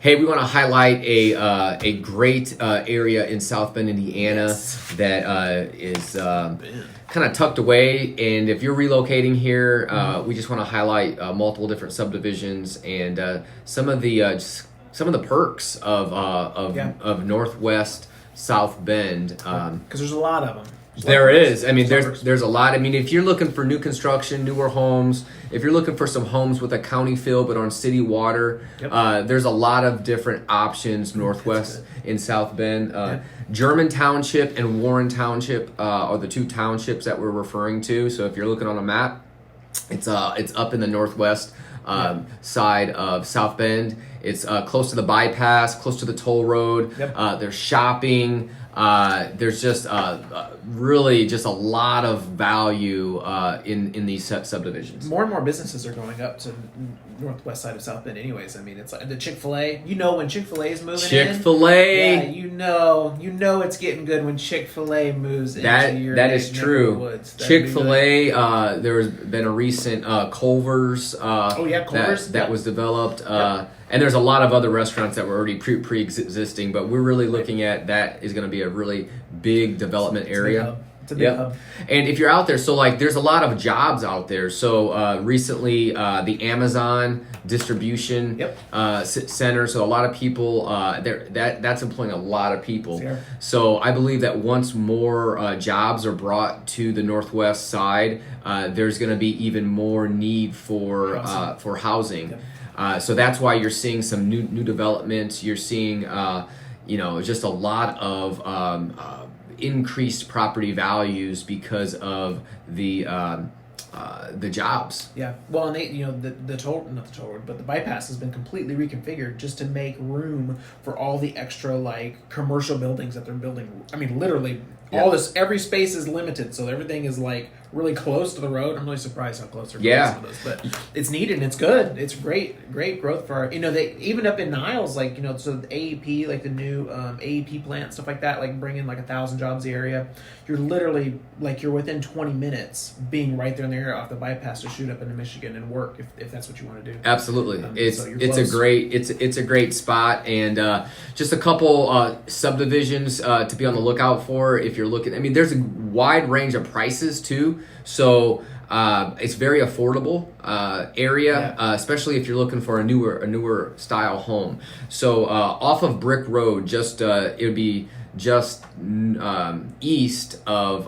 Hey, we want to highlight a great area in South Bend, Indiana that is kind of tucked away. And if you're relocating here, we just want to highlight multiple different subdivisions and some of the perks of Northwest South Bend. Because there's a lot of them. There is. I mean, there's a lot. I mean, if you're looking for new construction, newer homes, if you're looking for some homes with a county feel but on city water, there's a lot of different options northwest in South Bend. German Township and Warren Township are the two townships that we're referring to. So if you're looking on a map, it's up in the northwest side of South Bend. It's close to the bypass, close to the toll road. There's shopping. There's just really just a lot of value in these subdivisions. More and more businesses are going up to northwest side of South Bend anyways. I mean, it's like the Chick-fil-A. You know when Chick-fil-A is moving Chick-fil-A. in. Yeah, you know it's getting good when Chick-fil-A moves into your That is true. woods. Chick-fil-A, there's been a recent Culver's Culver's that was developed. And there's a lot of other restaurants that were already pre-existing, but we're really looking at that is going to be a really big development area. It's a big hub. And if you're out there, so like there's a lot of jobs out there. So recently the Amazon distribution center, so a lot of people that's employing a lot of people. Sure. So I believe that once more jobs are brought to the northwest side, there's going to be even more need for housing. So that's why you're seeing some new developments. You're seeing, just a lot of increased property values because of the jobs. Yeah. Well, and the toll road, but the bypass has been completely reconfigured just to make room for all the extra like commercial buildings that they're building. I mean, literally all this. Every space is limited, so everything is like really close to the road. I'm really surprised how close they're to this, but it's needed and it's good. It's great growth for our, they even up in Niles, like so the AEP, like the new AEP plant, stuff like that, like bringing like 1,000 jobs the area. You're literally like you're within 20 minutes being right there in the area off the bypass to shoot up into Michigan and work if that's what you want to do. Absolutely, it's a great spot, and just a couple subdivisions to be on the lookout for if you're looking. I mean, there's a wide range of prices too, so it's very affordable area, especially if you're looking for a newer style home. So off of Brick Road, just it would be just east of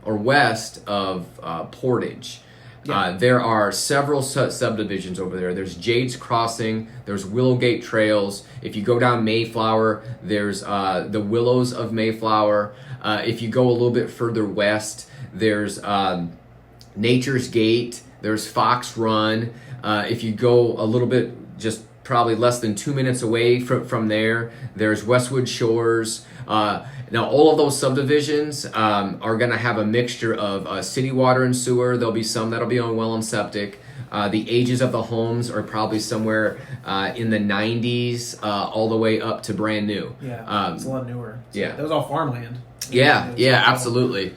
or west of Portage. There are several subdivisions over there. There's Jade's Crossing. There's Willowgate Trails. If you go down Mayflower, there's the Willows of Mayflower. If you go a little bit further west, there's Nature's Gate. There's Fox Run. If you go a little bit, just probably less than 2 minutes away from there, there's Westwood Shores. Now, all of those subdivisions are going to have a mixture of city water and sewer. There'll be some that'll be on well and septic. The ages of the homes are probably somewhere in the 90s all the way up to brand new. It's a lot newer. That was all farmland. Absolutely.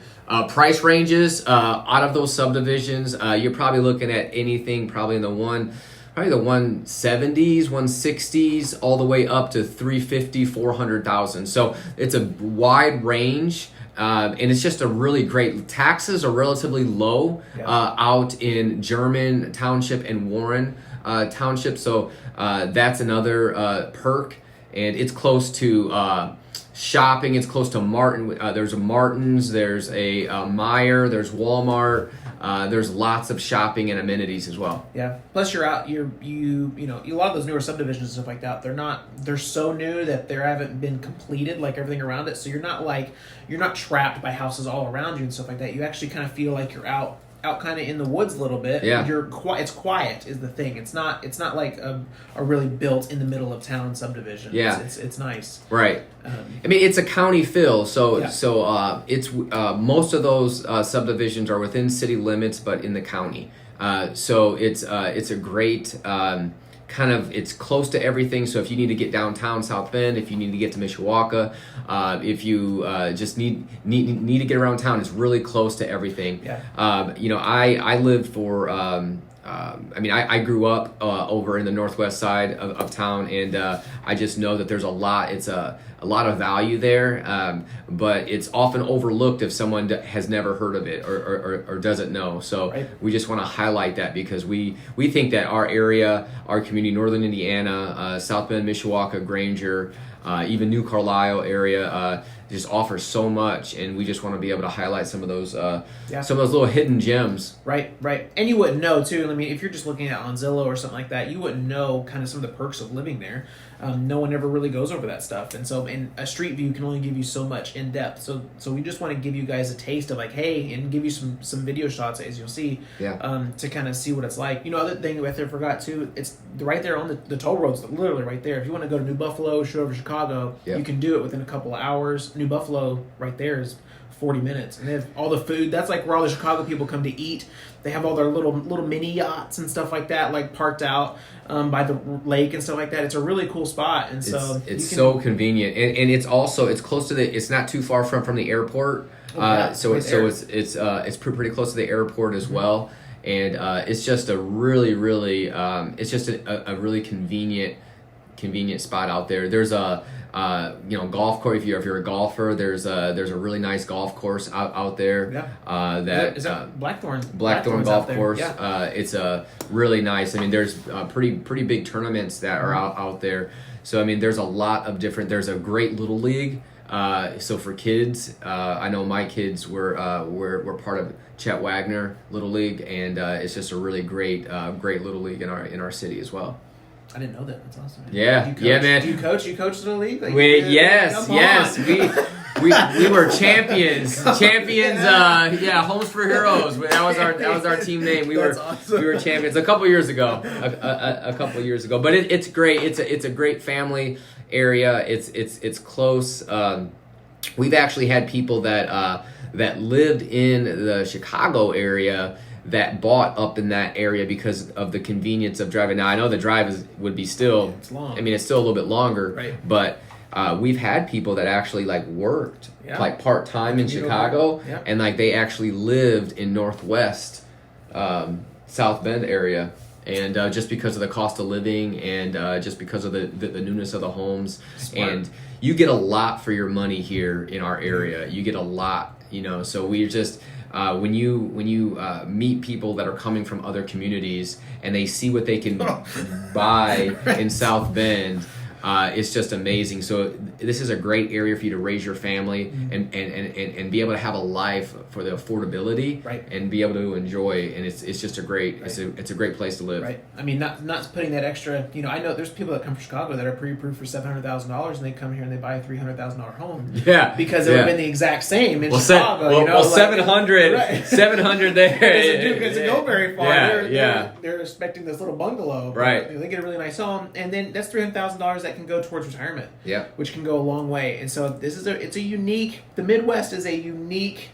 Price ranges out of those subdivisions, you're probably looking at anything probably in the 170s, 160s, all the way up to 350, 400,000. So it's a wide range, and it's just a really great. Taxes are relatively low out in German Township and Warren Township. So that's another perk, and it's close to shopping. It's close to Martin. There's a Martin's. There's a Meijer. There's Walmart. There's lots of shopping and amenities as well. Yeah. Plus, you're out. A lot of those newer subdivisions and stuff like that. They're so new that they haven't been completed, like everything around it. So you're not trapped by houses all around you and stuff like that. You actually kind of feel like you're out kind of in the woods a little bit. Yeah. It's quiet is the thing. It's not like a really built in the middle of town subdivision. Yeah. It's nice. Right. I mean, it's a county feel, so it's most of those subdivisions are within city limits, but in the county. So it's a great it's close to everything. So if you need to get downtown South Bend, if you need to get to Mishawaka, if you just need to get around town, it's really close to everything. Yeah. I lived for I mean, I grew up over in the northwest side of town, and I just know that there's a lot. It's a lot of value there, but it's often overlooked if someone has never heard of it or doesn't know. So we just want to highlight that because we think that our area, our community, Northern Indiana, South Bend, Mishawaka, Granger, even New Carlisle area, just offers so much, and we just want to be able to highlight some of those little hidden gems. Right. And you wouldn't know too. I mean, if you're just looking at on Zillow or something like that, you wouldn't know kind of some of the perks of living there. No one ever really goes over that stuff, and so in a street view can only give you so much in depth. So we just want to give you guys a taste of like, hey, and give you some video shots as you'll see, to kind of see what it's like. You know, other thing I forgot too, it's right there on the toll roads, literally right there. If you want to go to New Buffalo, shoot over Chicago, you can do it within a couple of hours. New Buffalo right there is 40 minutes, and they have all the food. That's like where all the Chicago people come to eat. They have all their little mini yachts and stuff like that, like parked out by the lake and stuff like that. It's a really cool spot, and so it's so convenient, and it's also it's close to it's not too far from the airport. It's pretty close to the airport as well, and it's just a really it's just a really convenient spot out there. There's a golf course. If you're a golfer, there's a really nice golf course out there. Is that Blackthorn Golf Course. It's a really nice. I mean, there's pretty big tournaments that are out there. So I mean, there's a lot of different. There's a great little league. So for kids, I know my kids were part of Chet Wagner Little League, and it's just a really great little league in our city as well. I didn't know that. That's awesome. Man. Yeah, man. Do you coach? You coach the league? Like, yes. We were champions. Homes for Heroes. That was our team name. We were champions a couple years ago. But it's great. It's a great family area. It's close. We've actually had people that lived in the Chicago area that bought up in that area because of the convenience of driving. Now I know the drive would be still. It's long. I mean, it's still a little bit longer. Right. But we've had people that actually like worked like part time in Chicago, and like they actually lived in Northwest South Bend area, and just because of the cost of living and just because of the newness of the homes. Smart. And you get a lot for your money here in our area. You get a lot, so we just. When you meet people that are coming from other communities and they see what they can buy in South Bend, it's just amazing. So this is a great area for you to raise your family and be able to have a life for the affordability and be able to enjoy. And it's just a great it's a great place to live. Right. I mean, not putting that extra. I know there's people that come from Chicago that are pre-approved for $700,000 and they come here and they buy a $300,000 home. Yeah. Because it would have been the exact same in Chicago. Well, 700 there. It doesn't go very far. Yeah. They're expecting this little bungalow. Right. They get a really nice home, and then that's $300,000 that can go towards retirement. Yeah. Which can go a long way. And so it's a unique. The Midwest is a unique.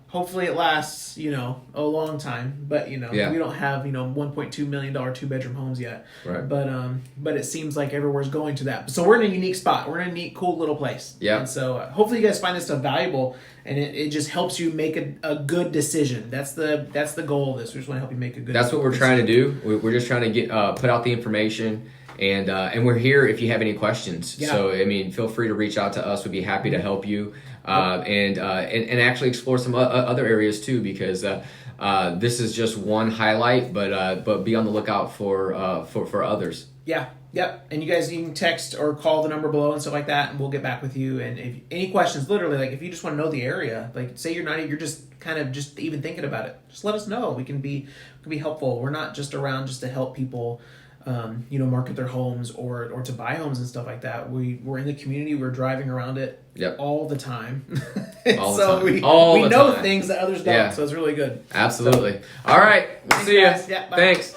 Hopefully it lasts, a long time. But we don't have $1.2 million 2-bedroom homes yet. Right. But it seems like everywhere's going to that. So we're in a unique spot. We're in a neat, cool little place. Yeah. And so hopefully you guys find this stuff valuable, and it just helps you make a good decision. That's the goal of this. We just want to help you make a good. That's what we're trying to do. We're just trying to get put out the information. And we're here if you have any questions. Yeah. So I mean, feel free to reach out to us. We'd be happy to help you, and actually explore some other areas too, because this is just one highlight, but be on the lookout for others. Yeah. Yep. And you can text or call the number below and stuff like that, and we'll get back with you. And if any questions, literally, like if you just want to know the area, like say you're just kind of just even thinking about it, just let us know. We can be helpful. We're not just around just to help people. Market their homes or to buy homes and stuff like that. We're in the community. We're driving around it all the time. We know things that others don't. So it's really good. Absolutely. All right. We'll see you. Yeah, bye. Thanks.